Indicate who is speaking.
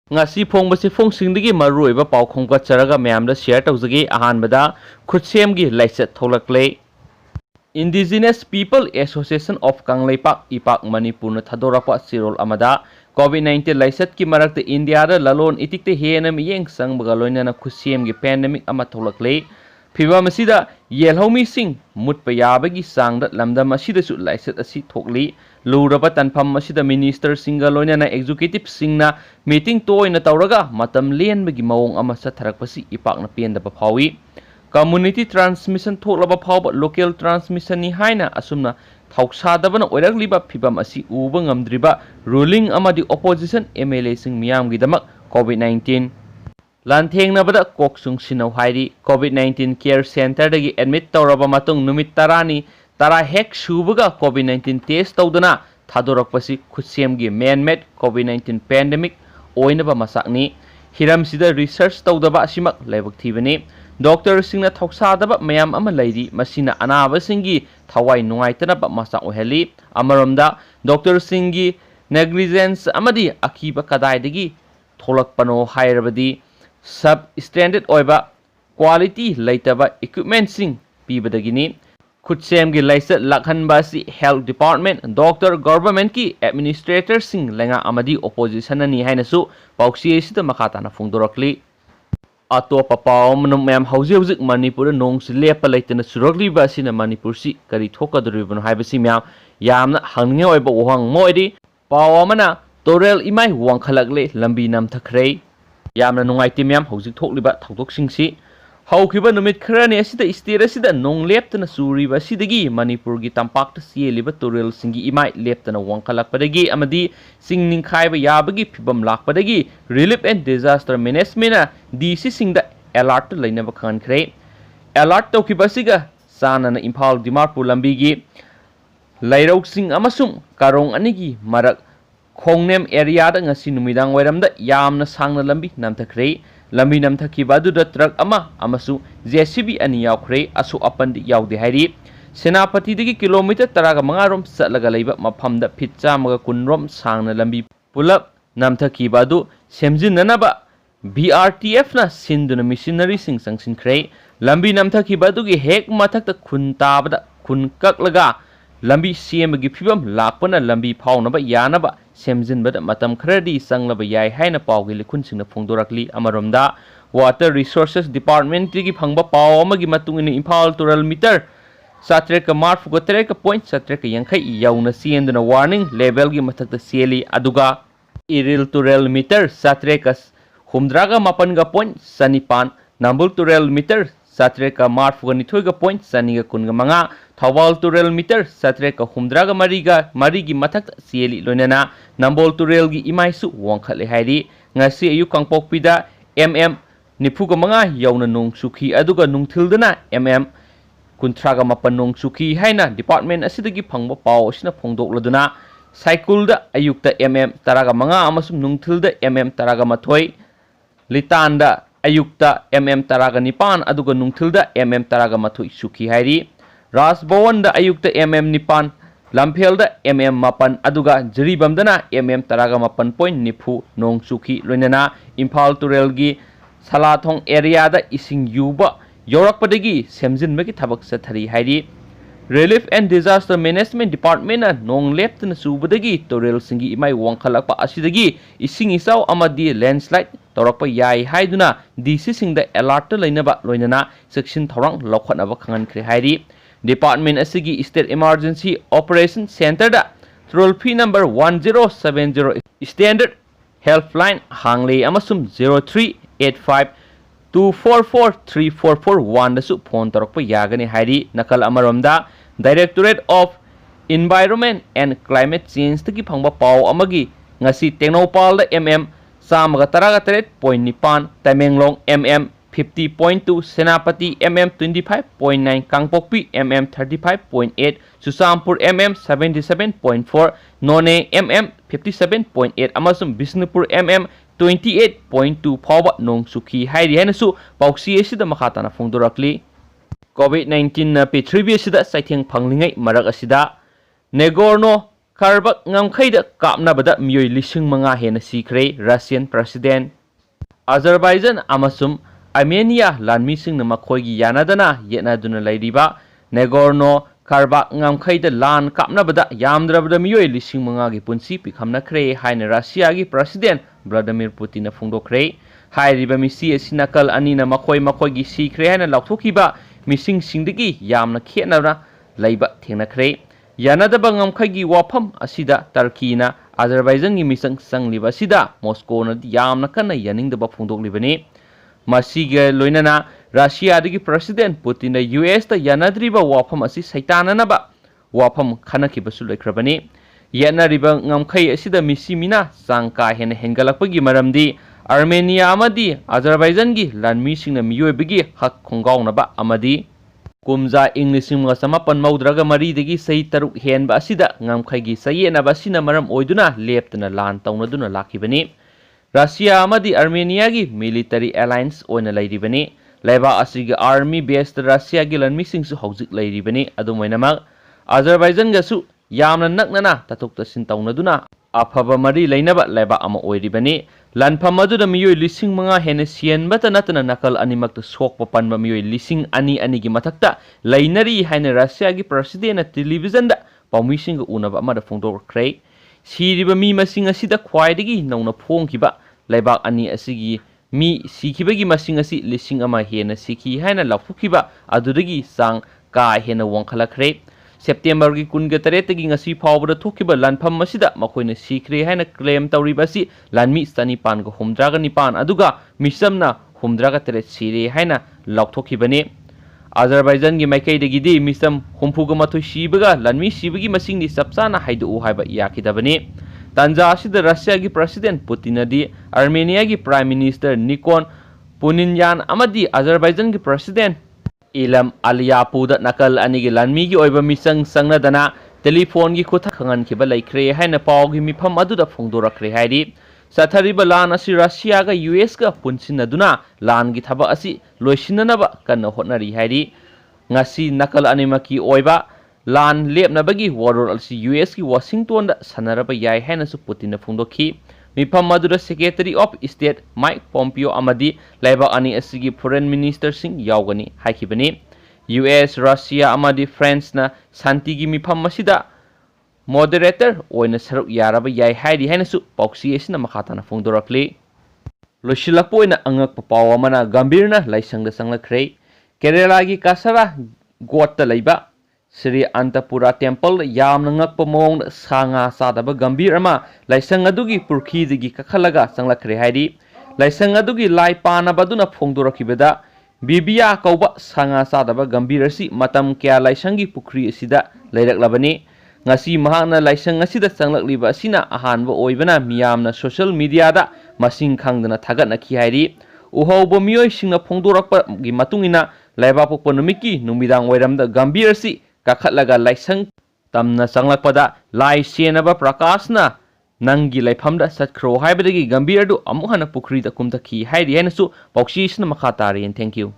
Speaker 1: ngasi phongbasi phongsingi maruiba paukhongka charaga mayamda share tawjagi ahanbada Khut-Sem gi laisat Thoklak Indigenous People Association of Kangleipak IPAK Manipur na thadorapa sirol amada COVID-19 laisat ki marakta India da lalon itikte hena miyeng sangbaga loinana Khut-Sem gi pandemic ama Thoklak Phiba masida yelhomi sing mutpa yabagi sangda lamdam asida su laisat asi thokli luraba tanpham masida minister singa loinana executive singna meeting toina tawraga matam lenbagi mawong ama satharakpasi IPAK na pendaba phawi community transmission thoklaba phawba local transmission ni haina asumna thausadabana oiragliba phibam asi uba ngamdriba ruling amadi opposition MLA sing miyam gidamak COVID-19 Lantheng-nabada koksung sinau hairi COVID-19 care center dagi admit tawraba matung numit tarani tara hek subaga COVID-19 test tawdana thadorakpasi Khut-Sem gi man-made COVID-19 pandemic oinaba masakni hiram sida research tawdaba simak laibak thibani doctor singna thoksadaba mayam ama lairi masina anaba singi thawai nungaitanaba masak oheli amaromda doctor singi negligence amadi akiba kadai dagi tholakpano hairabadi substandard oiba quality laitaba equipment sing pibadagini Khut-Sem gi laisat lakhanba si health department doctor government ki administrator sing lenga amadi opposition ani hainasu pauksi sida makatana phungdorakli atopa pawmanum mem hauzik Manipur nong si lepa laitana surakli ba sina Manipur si kari thokaduribano haibasi myam yamna hangninge oiba wang moidi pawamana torel imai wangkhalakle lambi nam thakrei yamna nungaiti myam hauzik thokliba thaudoksingsi haukiba numit kharani asida state asida nong leptana suriba sidagi Manipur gi tampakta sieliba torel singi imai leptana wangkhalakpadagi amadi singning khaiba yabagi phibam lakpadagi relief and disaster management DC singda alert lainaba khankhre alert tokibasiga sanana Imphal Dimapur lambigi lairok sing amasum karong anigi marak Khongnem area da ngasi numidang wairamda yamna sangna lambi namthakre lambi namthakibadu da truck ama amasu JCB ani yaukre asu apandi yaudi hairi senapati dagi kilometer taraga mangarom satlaga leiba maphamda phitcha maga kunrom sangna lambi pulap namthakibadu semjinanaba BRTF na sinduna missionary sing sangsinkhre lambi namthakibadu gi hek mathakta khun tabada khun kaklaga lambi siemagi phibam lakpana lambi phaunaba yanaba semjinbada matam kharadi sanglaba yai haina pawgi likhunsinga phongdorakli amaromda water resources department gi phangba paw amagi matungini Imphal toral meter satreka marfuga tereka point satreka yankhai yauna sienduna warning level gi mathakta sieli aduga iril toral meter satreka humdraga mapan ga point sanipan nambul toral meter satreka marfuga nithoiga point saniga kunga manga Thawal Turel meter satreka humdraga marigi mathak sieli loinana nambol turel gi imaisu wangkhale hairi ngasi ayu kangpokpida nifuga manga yauna nong sukhi aduga nungthildana kuntraga mapan nong sukhi haina department asidagi phangba paw asina phongdokladuna cycle da ayukta taraga manga amasum nungthilda taraga mathoi litanda ayukta taraga nipan aduga nungthilda taraga mathoi sukhi hairi Rasbhawan da ayukta nipan Lamphel da mapan aduga Jiribamdana taraga mapan point nipu nong sukhi loinana Imphal Turel gi Salathong area da ising yuba yorakpadagi semjinbagi thabak sathari hairi Relief and Disaster Management Department na nong leptana subadagi Turel singi imai wangkhalakpa asidagi ising isaw amadi landslide torakpa yai haiduna DC singda alert lainaba loinana section thorang lokhatnaba khangankre hairi Department asigi State Emergency Operation Center da toll free number 1070 standard helpline hangle amasum 0385 2443441 da su phone tarakpa yagani hairi nakal amaromda Directorate of Environment and Climate Change tagi phangba paw amagi ngasi Tengnopal da samaga taraga teret point nipan Tamenglong 50.2 Senapati 25.9 Kangpokpi 35.8 Susampur 77.4 None 57.8 amasum Bisnupur 28.2 phawba nong sukhi hairi hainasu pauksi asida makhatana phongdorakli COVID-19 na P3B asida saitheng phanglingai marak asida Negorno Karbak ngamkhaida kapnabada miyoi lising manga hena sikre Russian President Azerbaijan amasum Armenia lanmising na makhoigi yanadana yenaduna lairiba Nagorno Karabakh ngamkhaida lan kapnabada yamdrabada miyoi lising manga gi punsi pikhamna khre haina Russia gi President Vladimir Putin na phungdokre hairiba misi asinakal anina makhoigi sikre haina lauthokiba mising singdagi yamna khenabna laiba thengnakhre Yanadaba ngamkhaigi wafam asida Turkey-na Azerbaijan-gi misang sangliba asida Moscow-na yamna kanna yaningdaba phungdoklibani masiga loinana Russia-dagi President Putin-na US-ta yanadriba wafam asi saitananaba wafam khanakibasu laikhrabani yanariba ngamkhai asida misi mina sangka hena hengalakpagi maramdi Armenia amadi Azerbaijan-gi lanmisingna miyoibagi hak khongawnaba amadi Kumza English samapan maudraga maridagi sahi taruk henba asida ngamkhaigi sayenaba sina maram oiduna leptana lan taunaduna lakibani Russia amadi Armenia gi military alliance oina lairibani laiba asiga army based Russia gi lanmising su hojik lairibani adumainamak Azerbaijan ga su yamna naknana tatuk tasin taunaduna afaba mari lainaba laiba ama oiribani Lanfam aduna miyoi lising manga hena sienbata natana nakal animakta sokpa panba miyoi lising ani gi mathakta lainari haina Russia gi president na television da pawmising unaba amada phongdokkhre siriba mi masing asida khwaidagi nauna phongkiba laibak ani asigi mi sikibagi masing asi lising ama hena sikhi haina laphukhiba adudagi sang ka hena wangkhalakre September gi kunga taretagi ngasi phawbada thokiba lanfam masida makoina sikre haina claim tawribasi lanmi stani pan go humdraga nipan aduga misamna humdraga teret sire haina laukthokibani Azerbaijan gi maikaidagi di misam humpuga mathoi sibaga lanmi sibagi masing ni sapsana haidu haiba yakidabani tanja asida Russia gi President Putin di Armenia gi Prime Minister Nikon Puninyan amadi Azerbaijan gi President Ilam Aliyapuda nakal anigi lanmi gi oiba misang sangnadana telephone gi khutha khangan khiba laikre haina paw gi mifam aduda phongdorakre hairi sathariba lan asi Russia ga US ga punsinaduna lan gi thaba asi loisinanaba kanna hotnari hairi ngasi nakal animaki oiba lan lepnabagi waror asi US gi Washington da sanaraba yai haina su Putin na phongdokhi Mifam Madura Secretary of State Mike Pompeo amadi laiba ani asigi foreign minister sing yaugani haikibani US Russia amadi France na santigi mifam masida moderator oina saruk yaraba yai hairi hainasu pauksi asina makhatana phongdorakli losilakpo oina angakpa paw amana gambirna laisangda sanglakhrei Kerala gi Kasara Gotta laiba Sri Antapura Temple yamna ngakpa mong sanga sadaba gambir ama laisang adugi purkhi digi kakhalaga sanglakre hairi laisang adugi lai pana baduna phongdorakibada bibiya kauba sanga sadaba gambir asi matam kya laisangi pukri asida lairaklabani ngasi mahakna laisang asida sanglakliba asina ahanba oibana miyamna social media da masing khangdana thagatnaki hairi uhauba miyoi singna phongdorakpa gi matungina laiba pokpa numiki numidang wairamda gambir asi kakhatlaga laisang tamna sanglakpada lai senaba prakashna nangi laifamda satkro haibadagi gambir du amuhana pukri da kumtakhi hairi hainasu pauksisna makhatari and thank you